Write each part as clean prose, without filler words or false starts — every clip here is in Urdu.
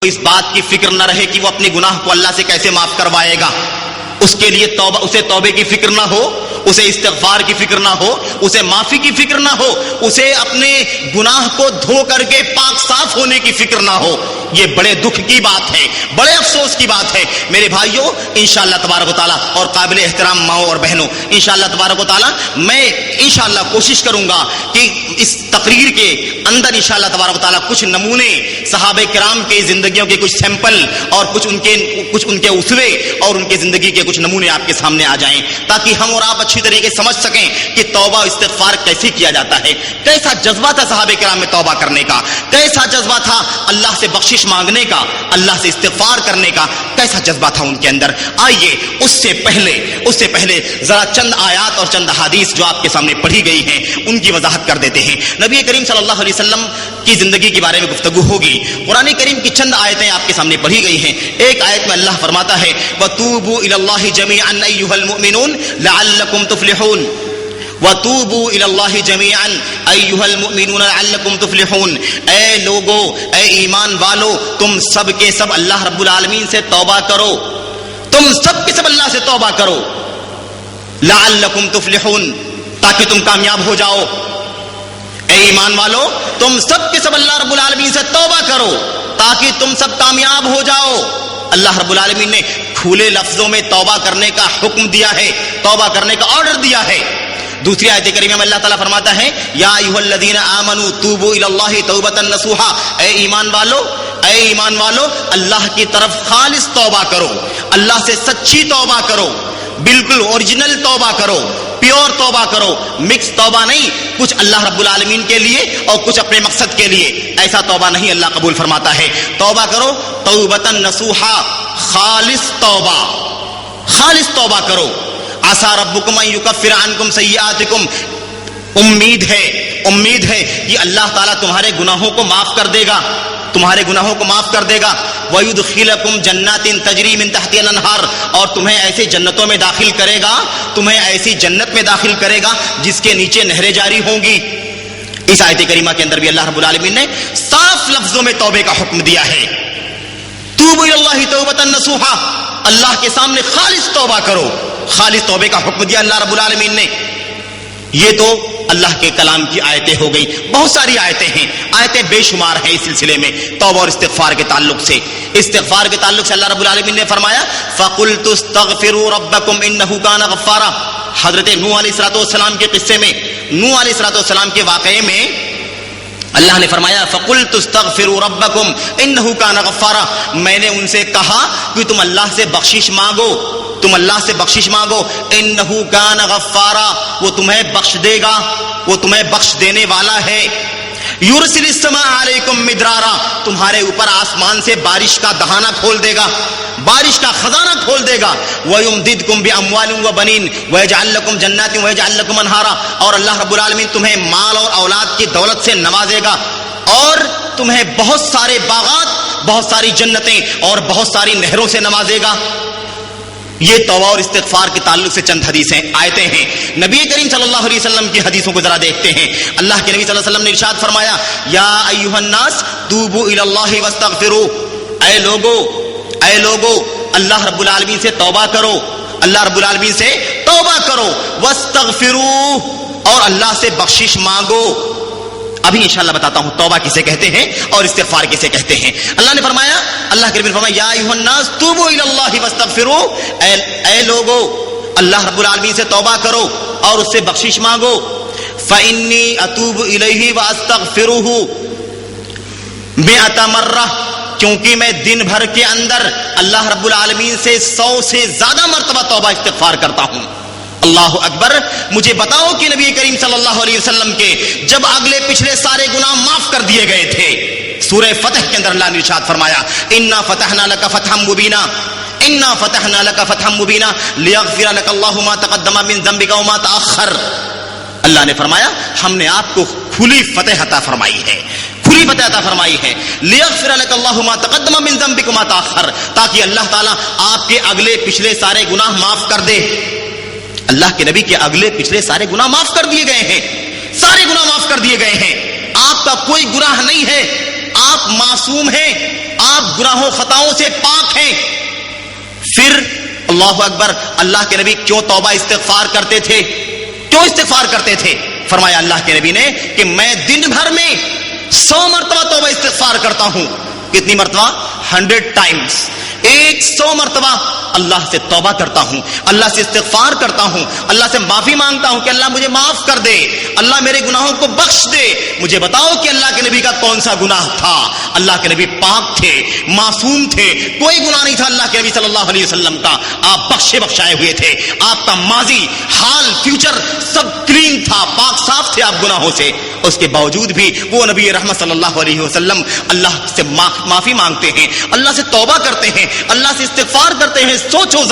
اس بات کی فکر نہ رہے کہ وہ اپنے گناہ کو اللہ سے کیسے معاف کروائے گا، اس کے لیے اسے توبے کی فکر نہ ہو، اسے استغفار کی فکر نہ ہو، اسے معافی کی فکر نہ ہو، اسے اپنے گناہ کو دھو کر کے پاک صاف ہونے کی فکر نہ ہو، یہ بڑے دکھ کی بات ہے، بڑے افسوس کی بات ہے میرے بھائیوں۔ انشاءاللہ تبارک و تعالیٰ اور قابل احترام ماؤں اور بہنوں، انشاءاللہ تبارک و تعالیٰ میں انشاءاللہ کوشش کروں گا کہ اس تقریر کے اندر انشاءاللہ تبارک و تعالیٰ کچھ نمونے صحابہ کرام کی زندگیوں کے کچھ سیمپل اور کچھ ان کے اسوے اور ان کی زندگی کے کچھ نمونے آپ کے سامنے آ جائیں، تاکہ ہم اور آپ اچھی طریقے سمجھ سکیں کہ توبہ استغفار کیسے کیا جاتا ہے، کیسا جذبہ تھا صحابہ کرام میں توبہ کرنے کا، کیسا جذبہ تھا اللہ سے بخشش مانگنے کا، اللہ سے استغفار کرنے کا، کیسا جذبہ تھا ان کے اندر۔ آئیے اس سے پہلے ذرا چند آیات اور چند احادیث جو آپ کے سامنے پڑھی گئی ہیں ان کی وضاحت کر دیتے ہیں۔ نبی کریم صلی اللہ علیہ وسلم کی زندگی کے بارے میں گفتگو ہوگی۔ قرآن کریم کی چند آیتیں آپ کے سامنے پڑھی گئی ہیں۔ ایک آیت میں اللہ فرماتا ہے وَتُوبُوا إِلَى اللَّهِ جَمِيعًا أَيُّهَا الْمُؤْمِنُونَ لَعَلَّكُمْ تُفْلِحُونَ وَتُوبُوا إِلَى اللَّهِ جَمِيعًا أَيُّهَا الْمُؤْمِنُونَ لَعَلَّكُمْ تُفْلِحُونَ، اے لوگو، اے ایمان والو، تم سب کے سب اللہ رب العالمین سے توبہ کرو، تم سب کے سب اللہ سے توبہ کرو، لَعَلَّكُمْ تُفْلِحُونَ، تاکہ تم کامیاب ہو جاؤ۔ اے ایمان والو، تم سب کے سب اللہ رب العالمین سے توبہ کرو تاکہ تم سب کامیاب ہو جاؤ۔ اللہ رب العالمین نے کھلے لفظوں میں توبہ کرنے کا حکم دیا ہے، توبہ کرنے کا آرڈر دیا ہے۔ دوسری آیت کریمہ میں اللہ تعالیٰ فرماتا ہے یا ایھا الذین آمنوا توبوا الی اللہ توبۃ نصوحا، اے ایمان والو اللہ کی طرف خالص توبہ کرو، اللہ سے سچی توبہ کرو، بالکل اوریجنل توبہ کرو، پیور توبہ کرو، مکس توبہ نہیں، کچھ اللہ رب العالمین کے لیے اور کچھ اپنے مقصد کے لیے، ایسا توبہ نہیں اللہ قبول فرماتا ہے۔ توبہ کرو توبۃ نصوحا، خالص توبہ کرو۔ عسیٰ ربکم ان یکفر عنکم سیئاتکم، امید ہے کہ اللہ تعالیٰ تمہارے گناہوں کو معاف کر دے گا، وَيُدْخِلَكُمْ جَنَّاتٍ تَجْرِي مِن تَحْتِهَا الْأَنْهَارُ، اور تمہیں ایسے جنتوں میں داخل کرے گا، تمہیں ایسی جنت میں داخل کرے گا جس کے نیچے نہریں جاری ہوں گی۔ اس آیت کریمہ کے اندر بھی اللہ رب العالمین نے صاف لفظوں میں توبے کا حکم دیا ہے۔ توبوا الی اللہ توبۃ نصوحا، اللہ کے سامنے خالص توبہ کرو، خالص توبے کا حکم دیا اللہ رب العالمین نے۔ یہ تو اللہ کے کلام کی آیتیں ہو گئی، بہت ساری آیتیں ہیں، آیتیں بے شمار ہیں اس سلسلے میں توبہ اور استغفار کے تعلق سے۔ استغفار کے تعلق سے اللہ رب العالمین نے فرمایا فَقُلْتُ اسْتَغْفِرُوا رَبَّكُمْ إِنَّهُ كَانَ غَفَّارًا، حضرت نوح علیہ السلام کے قصے میں، نوح علیہ السلام کے واقعے میں اللہ نے فرمایا فَقُلْتُ اسْتَغْفِرُوا رَبَّكُمْ إِنَّهُ كَانَ غَفَّارًا، میں نے ان سے کہا کہ تم اللہ سے بخشش مانگو، انہو کان غفارا، وہ تمہیں بخش دے گا، وہ تمہیں بخش دینے والا ہے۔ یرسل السماء علیکم مدرارا، تمہارے اوپر آسمان سے بارش کا دہانہ کھول دے گا، بارش کا خزانہ کھول دے گا۔ وَيُمْدِدْكُمْ بِأَمْوَالٍ وَبَنِينَ وَيَجْعَلْ لَكُمْ جَنَّاتٍ وَيَجْعَلْ لَكُمْ أَنْهَارًا، اور اللہ رب العالمین تمہیں مال اور اولاد کی دولت سے نوازے گا اور تمہیں بہت سارے باغات، بہت ساری جنتیں اور بہت ساری نہروں سے نوازے گا۔ یہ توبہ اور استغفار کے تعلق سے چند آیتیں ہیں۔ نبی کریم صلی اللہ علیہ وسلم کی حدیثوں کو ذرا دیکھتے ہیں۔ اللہ کے نبی صلی اللہ علیہ وسلم نے ارشاد فرمایا یا ایھا الناس توبوا الی اللہ واستغفروا، اے لوگو اللہ رب العالمین سے توبہ کرو، اللہ رب العالمین سے توبہ کرو، واستغفروا، اور اللہ سے بخشش مانگو۔ ابھی انشاءاللہ بتاتا ہوں توبہ کسے کہتے ہیں اور استغفار کسے کہتے ہیں۔ اللہ نے فرمایا، اللہ کے نبی نے فرمایا یا ایھا الناس توبوا الی اللہ واستغفروا، اے لوگو اللہ رب العالمین سے توبہ کرو اور اس سے بخشش مانگو۔ فإنی اتوب الیہ واستغفرہ 100 مرہ، کیونکہ میں دن بھر کے اندر اللہ رب العالمین سے 100 سے زیادہ مرتبہ توبہ استغفار کرتا ہوں۔ اللہ اکبر۔ مجھے بتاؤ کہ نبی کریم صلی اللہ علیہ وسلم کے جب اگلے پچھلے سارے گناہ معاف کر دیے گئے تھے، سورہ فتح کے اندر اللہ نے ارشاد فرمایا انا فتحنا لک فتحا مبینا، انا فتحنا لک فتحا مبینا لیغفر لک اللہ ما تقدم من ذنبک وما تأخر۔ اللہ نے فرمایا ہم نے آپ کو کھلی فتح عطا فرمائی ہے، کھلی فتح عطا فرمائی ہے، لیغفر لک اللہ ما تقدم من ذنبک وما تأخر، تاکہ اللہ تعالیٰ آپ کے اگلے پچھلے سارے گناہ معاف کر دے۔ اللہ کے نبی کے اگلے پچھلے سارے گناہ معاف کر دیے گئے ہیں، سارے گناہ معاف کر دیے گئے ہیں، آپ کا کوئی گناہ نہیں ہے، آپ معصوم ہیں، آپ گناہوں خطاؤں سے پاک ہیں. پھر اللہ اکبر، اللہ کے نبی کیوں توبہ استغفار کرتے تھے؟ کیوں استغفار کرتے تھے؟ فرمایا اللہ کے نبی نے کہ میں دن بھر میں 100 مرتبہ توبہ استغفار کرتا ہوں. کتنی مرتبہ؟ 100 ٹائمز. 100 مرتبہ اللہ سے توبہ کرتا ہوں، اللہ سے استغفار کرتا ہوں، اللہ سے معافی مانگتا ہوں کہ اللہ مجھے معاف کر دے، اللہ میرے گناہوں کو بخش دے. مجھے بتاؤ کہ اللہ کے نبی کا کون سا گناہ تھا؟ اللہ کے نبی پاک تھے، معصوم تھے، کوئی گناہ نہیں تھا اللہ کے نبی صلی اللہ علیہ وسلم کا. آپ بخشے بخشائے ہوئے تھے، آپ کا ماضی، حال، فیوچر سب کلین تھا، پاک صاف تھے آپ گناہوں سے. اس کے باوجود بھی وہ نبی رحمت صلی اللہ علیہ وسلم اللہ سے معافی مانگتے ہیں، اللہ سے توبہ کرتے ہیں، اللہ سے استغفار کرتے ہیں. سوچو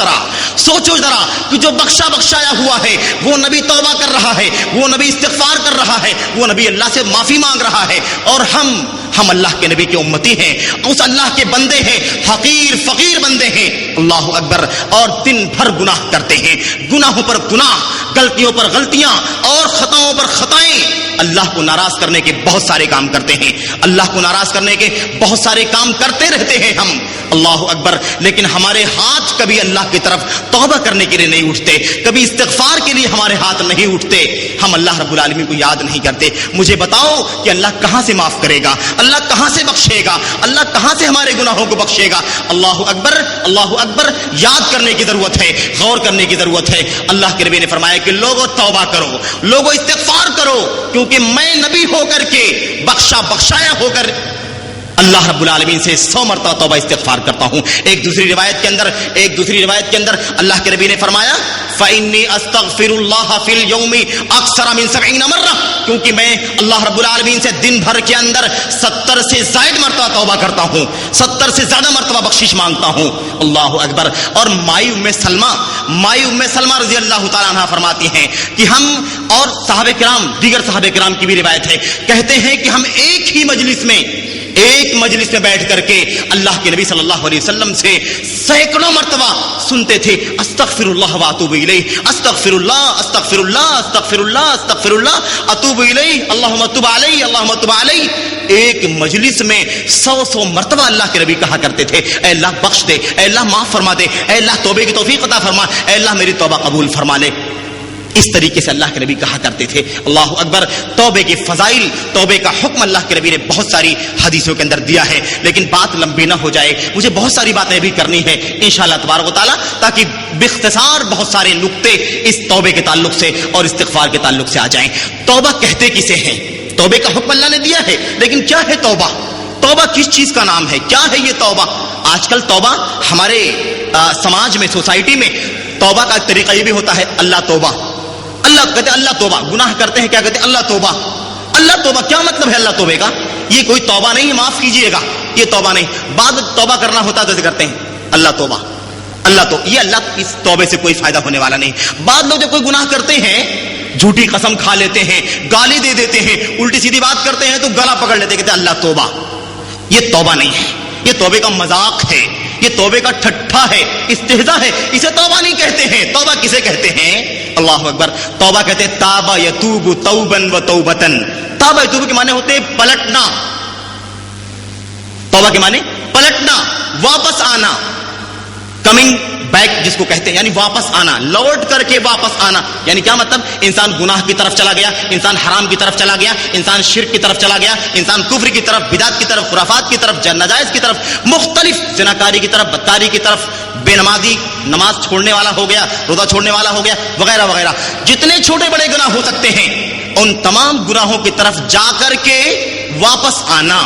ذرا کہ جو بخشا بخشایا ہوا ہے وہ نبی توبہ کر رہا ہے، وہ نبی استغفار کر رہا ہے، وہ نبی اللہ سے معافی مانگ رہا ہے، اور ہم اللہ کے نبی کے امتی ہیں، اس اللہ کے بندے ہیں، حقیر فقیر بندے ہیں. اللہ اکبر. اور دن بھر گناہ کرتے ہیں، گناہوں پر گناہ، غلطیوں پر غلطیاں اور خطاؤں پر خطائیں. اللہ کو ناراض کرنے کے بہت سارے کام کرتے ہیں، اللہ کو ناراض کرنے کے بہت سارے کام کرتے رہتے ہیں ہم. اللہ اکبر. لیکن ہمارے ہاتھ کبھی اللہ کی طرف توبہ کرنے کے لیے نہیں اٹھتے، کبھی استغفار کے لیے ہمارے ہاتھ نہیں اٹھتے. ہم اللہ رب العالمین کو یاد نہیں کرتے. مجھے بتاؤ کہ اللہ کہاں سے معاف کرے گا؟ اللہ کہاں سے بخشے گا؟ اللہ کہاں سے ہمارے گناہوں کو بخشے گا؟ اللہ اکبر، اللہ اکبر. یاد کرنے کی ضرورت ہے، غور کرنے کی ضرورت ہے. اللہ کے نبی نے فرمایا کہ لوگوں توبہ کرو، لوگوں استغفار کرو، کیونکہ میں نبی ہو کر کے، بخشا بخشایا ہو کر اللہ رب العالمین سے 100 مرتبہ توبہ استغفار کرتا ہوں. ایک دوسری روایت کے اندر اللہ کے نبی نے فرمایا فإنی استغفر اللہ فی اليوم اکثر من 70 مرہ، کیونکہ میں اللہ رب العالمین سے دن بھر کے اندر 70 سے زائد مرتبہ توبہ کرتا ہوں، 70 سے زیادہ مرتبہ بخشش مانگتا ہوں. اللہ اکبر. اور مائی ام سلمہ رضی اللہ تعالیٰ عنہ فرماتی ہیں کہ ہم اور دیگر صحابہ کرام کی بھی روایت ہے، کہتے ہیں کہ ہم ایک مجلس میں بیٹھ کر کے اللہ کے نبی صلی اللہ علیہ وسلم سے سینکڑوں مرتبہ سنتے تھے استغفر اللہ واتوب الیہ، استغفر اللہ استغفر اللہ استغفر اللہ استغفر اللہ اتوب الیہ، اللہم تب علی اللہم تب علی. ایک مجلس میں 100 مرتبہ اللہ کے نبی کہا کرتے تھے اے اللہ بخش دے، اے اللہ معاف فرما دے، اے اللہ توبے کی توفیق عطا فرما، اے اللہ میری توبہ قبول فرما لے. اس طریقے سے اللہ کے نبی کہا کرتے تھے. اللہ اکبر. توبے کے فضائل، توبے کا حکم اللہ کے نبی نے بہت ساری حدیثوں کے اندر دیا ہے، لیکن بات لمبی نہ ہو جائے، مجھے بہت ساری باتیں بھی کرنی ہے انشاءاللہ تبارک و تعالی، تاکہ باختصار بہت سارے نقطے اس توبے کے تعلق سے اور استغفار کے تعلق سے آ جائیں. توبہ کہتے کسے ہیں؟ توبے کا حکم اللہ نے دیا ہے، لیکن کیا ہے توبہ؟ توبہ کس چیز کا نام ہے؟ کیا ہے یہ توبہ؟ آج کل توبہ ہمارے سماج میں، سوسائٹی میں توبہ کا ایک طریقہ یہ بھی ہوتا ہے اللہ توبہ. اللہ کہتے اللہ توبہ، گناہ کرتے ہیں کیا کہتے ہیں؟ اللہ توبہ. اللہ توبہ کیا مطلب ہے اللہ توبے کا؟ یہ کوئی توبہ نہیں، معاف کیجئے گا، یہ توبہ نہیں. بعد توبہ کرنا ہوتا ہے تو کرتے ہیں اللہ توبہ. یہ اللہ اس توبے سے کوئی فائدہ ہونے والا نہیں. بعد لوگ جب کوئی گناہ کرتے ہیں، جھوٹی قسم کھا لیتے ہیں، گالی دے دیتے ہیں، الٹی سیدھی بات کرتے ہیں تو گلا پکڑ لیتے ہیں، کہتے ہیں اللہ توبہ. یہ توبہ نہیں ہے، یہ توبے کا مذاق ہے، یہ توبے کا ٹھٹھا ہے، استہزاء ہے. اسے توبہ نہیں کہتے ہیں. توبہ کسے کہتے ہیں؟ اللہ اکبر. توبہ کہتے ہیں تابا یتوب توبا و توبتن. تابا یتوب کے معنی ہوتے ہیں پلٹنا. توبہ کے معنی پلٹنا، واپس آنا، کمنگ بیک جس کو کہتے ہیں، یعنی واپس آنا، لوٹ کر کے واپس آنا. یعنی کیا مطلب؟ انسان گناہ کی طرف چلا گیا، انسان حرام کی طرف چلا گیا، انسان شرک کی طرف چلا گیا، انسان کفر کی طرف، بدعت کی طرف، خرافات کی طرف، ناجائز کی طرف، مختلف زناکاری کی طرف، بدکاری کی طرف، بے نمازی، نماز چھوڑنے والا ہو گیا، روزہ چھوڑنے والا ہو گیا، وغیرہ وغیرہ. جتنے چھوٹے بڑے گناہ ہو سکتے ہیں ان تمام گناہوں کی طرف جا کر کے واپس آنا.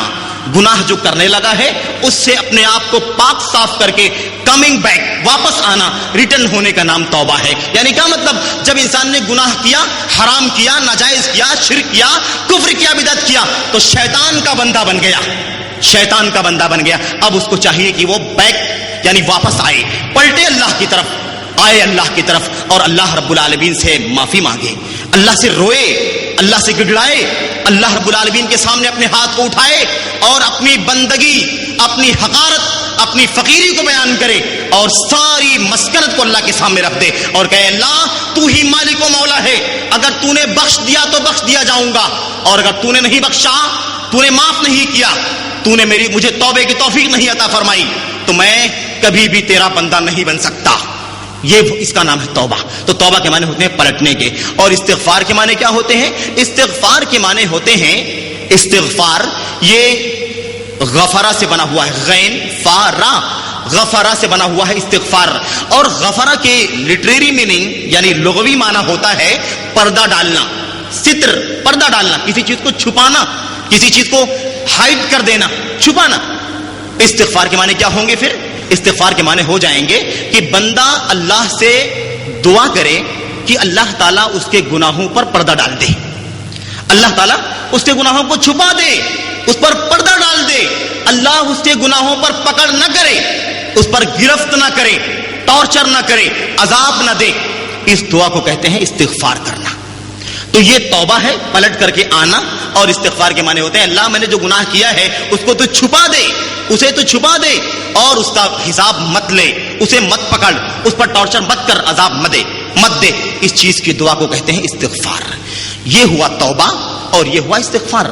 گناہ جو کرنے لگا ہے اس سے اپنے آپ کو پاک صاف کر کے کمنگ بیک، واپس آنا، ریٹرن ہونے کا نام توبہ ہے. یعنی کیا مطلب؟ جب انسان نے گناہ کیا، حرام کیا، ناجائز کیا، شرک کیا، کفر کیا، بدعت کیا، تو شیطان کا بندہ بن گیا، شیطان کا بندہ بن گیا. اب اس کو چاہیے کہ وہ بیک یعنی واپس آئے، پلٹے اللہ کی طرف، آئے اللہ کی طرف اور اللہ رب العالمین سے معافی مانگے، اللہ سے روئے، اللہ سے گڑگڑائے، اللہ رب العالمین کے سامنے اپنے ہاتھ کو اٹھائے اور اپنی بندگی، اپنی حقارت، اپنی فقیری کو بیان کرے اور ساری مسکنت کو اللہ کے سامنے رکھ دے اور کہے اللہ تو ہی مالک و مولا ہے، اگر تو نے بخش دیا تو بخش دیا جاؤں گا، اور اگر تو نے نہیں بخشا، تو نے معاف نہیں کیا تو نے مجھے توبے کی توفیق نہیں عطا فرمائی تو میں کبھی بھی تیرا بندہ نہیں بن سکتا. یہ اس کا نام ہے توبہ. تو توبہ کے معنی ہوتے ہیں پلٹنے کے. اور استغفار کے معنی کیا ہوتے ہیں؟ استغفار کے معنی ہوتے ہیں استغفار یہ غفرہ سے بنا ہوا ہے, غین فارا غفرہ سے بنا ہوا ہے استغفار. اور غفرہ کے لٹریری میننگ یعنی لغوی معنی ہوتا ہے پردہ ڈالنا, ستر, پردہ ڈالنا, کسی چیز کو چھپانا, کسی چیز کو ہائڈ کر دینا, چھپانا. استغفار کے معنی کیا ہوں گے پھر؟ استغفار کے معنی ہو جائیں گے کہ بندہ اللہ سے دعا کرے کہ اللہ تعالیٰ اس کے گناہوں پر پردہ ڈال دے, اللہ تعالیٰ اس کے گناہوں کو چھپا دے, اس پر پردہ ڈال دے, اللہ اس کے گناہوں پر پکڑ نہ کرے, اس پر گرفت نہ کرے, ٹارچر نہ کرے, عذاب نہ دے. اس دعا کو کہتے ہیں استغفار کرنا. تو یہ توبہ ہے, پلٹ کر کے آنا. اور استغفار کے معنی ہوتے ہیں اللہ میں نے جو گناہ کیا ہے اس کو تو چھپا دے, اسے تو چھپا دے اور اس کا حساب مت لے, اسے مت پکڑ, اس پر ٹارچر مت کر, عذاب مت دے. اس چیز کی دعا کو کہتے ہیں استغفار. یہ ہوا توبہ اور یہ ہوا استغفار.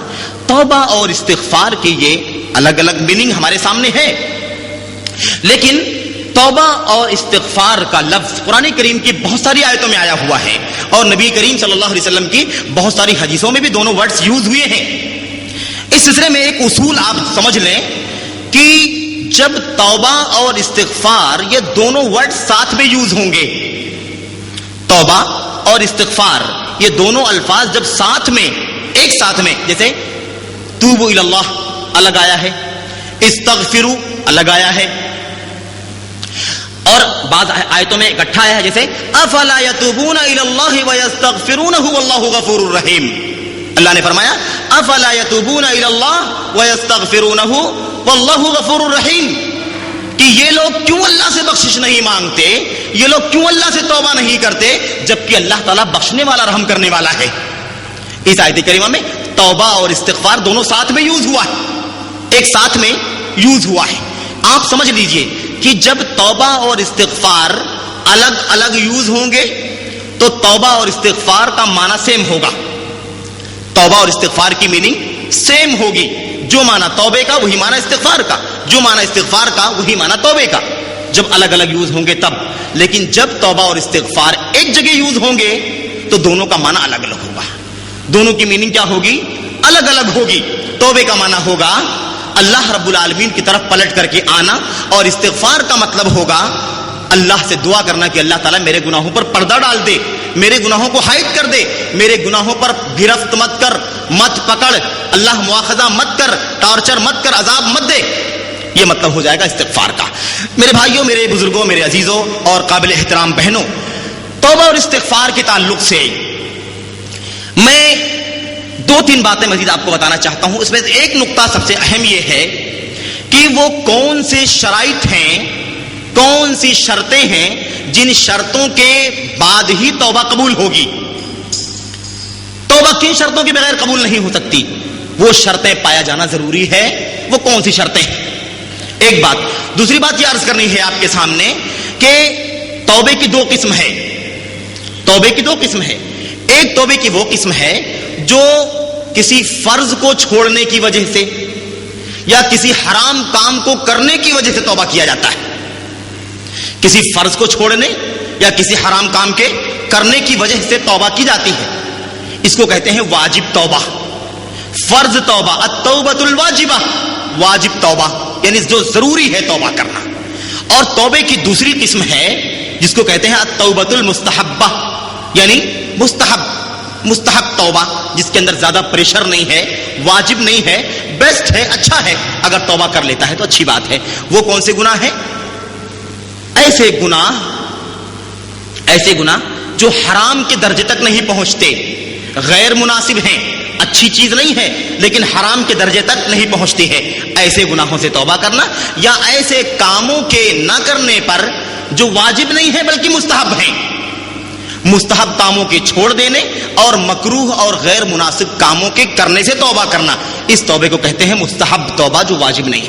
توبہ اور استغفار کی یہ الگ الگ میننگ ہمارے سامنے ہے, لیکن توبہ اور استغفار کا لفظ قرآن کریم کی بہت ساری آیتوں میں آیا ہوا ہے اور نبی کریم صلی اللہ علیہ وسلم کی بہت ساری حدیثوں میں بھی دونوں ورڈز یوز ہوئے ہیں. اس سلسلے میں ایک اصول آپ سمجھ لیں کہ جب توبہ اور استغفار یہ دونوں ورڈ ساتھ میں یوز ہوں گے, توبہ اور استغفار یہ دونوں الفاظ جب ساتھ میں, ایک ساتھ میں, جیسے توبوا الی اللہ الگ آیا ہے, استغفروا الگ آیا ہے, اور بعض آیتوں میں اکٹھا آیا ہے جیسے افلا یتوبون الی اللہ ویستغفرونہ واللہ غفور الرحیم. اللہ نے فرمایا افلا یتوبون الی اللہ ویستغفرونہ واللہ غفور الرحیم, کہ یہ لوگ کیوں اللہ سے بخشش نہیں مانگتے, یہ لوگ کیوں اللہ سے توبہ نہیں کرتے جبکہ اللہ تعالیٰ بخشنے والا, رحم کرنے والا ہے. اس آیت کریمہ میں توبہ اور استغفار دونوں ساتھ میں یوز ہوا ہے, ایک ساتھ میں یوز ہوا ہے. آپ سمجھ لیجئے کہ جب توبہ اور استغفار الگ الگ یوز ہوں گے تو توبہ اور استغفار کا معنی سیم ہوگا, توبہ اور استغفار کی میننگ سیم ہوگی. جو معنی توبے کا وہی معنی استغفار کا, جو معنی استغفار کا وہی معنی توبے کا, جب الگ الگ یوز ہوں گے تب. لیکن جب توبہ اور استغفار ایک جگہ یوز ہوں گے تو دونوں کا معنی الگ الگ ہوگا, دونوں کی میننگ کیا ہوگی؟ الگ الگ ہوگی. توبے کا معنی ہوگا اللہ رب العالمین کی طرف پلٹ کر کے آنا, اور استغفار کا مطلب ہوگا اللہ سے دعا کرنا کہ اللہ تعالیٰ میرے گناہوں پر پردہ ڈال دے, میرے گناہوں کو ہائڈ کر دے, میرے گناہوں پر گرفت مت کر, مت پکڑ, اللہ مواخذہ مت کر, ٹارچر مت کر, عذاب مت دے. یہ مطلب ہو جائے گا استغفار کا. میرے بھائیوں, میرے بزرگوں, میرے عزیزوں اور قابل احترام بہنوں, توبہ اور استغفار کے تعلق سے میں دو تین باتیں مزید آپ کو بتانا چاہتا ہوں. اس میں ایک نقطہ سب سے اہم یہ ہے کہ وہ کون سے شرائط ہیں, کون سی شرطیں ہیں جن شرطوں کے بعد ہی توبہ قبول ہوگی. توبہ کن شرطوں کے بغیر قبول نہیں ہو سکتی, وہ شرطیں پایا جانا ضروری ہے. وہ کون سی شرطیں ہیں؟ ایک بات. دوسری بات یہ عرض کرنی ہے آپ کے سامنے کہ توبے کی دو قسم ہے, توبے کی دو قسم ہے. ایک توبے کی وہ قسم ہے جو کسی فرض کو چھوڑنے کی وجہ سے یا کسی حرام کام کو کرنے کی وجہ سے توبہ کیا جاتا ہے. کسی فرض کو چھوڑنے یا کسی حرام کام کے کرنے کی وجہ سے توبہ کی جاتی ہے. اس کو کہتے ہیں واجب توبہ, فرض توبہ, التوبۃ الواجبہ, واجب توبہ یعنی جو ضروری ہے توبہ کرنا. اور توبے کی دوسری قسم ہے جس کو کہتے ہیں التوبۃ المستحبہ, یعنی مستحب توبہ, جس کے اندر زیادہ پریشر نہیں ہے, واجب نہیں ہے, بیسٹ ہے, اچھا ہے, اگر توبہ کر لیتا ہے تو اچھی بات ہے. وہ کون سے گناہ ہیں؟ ایسے گناہ جو حرام کے درجے تک نہیں پہنچتے, غیر مناسب ہیں, اچھی چیز نہیں ہے لیکن حرام کے درجے تک نہیں پہنچتی ہے. ایسے گناہوں سے توبہ کرنا, یا ایسے کاموں کے نہ کرنے پر جو واجب نہیں ہے بلکہ مستحب ہیں, مستحب کاموں کے چھوڑ دینے اور مکروہ اور غیر مناسب کاموں کے کرنے سے توبہ کرنا. اس توبے کو کہتے ہیں مستحب توبہ جو واجب نہیں.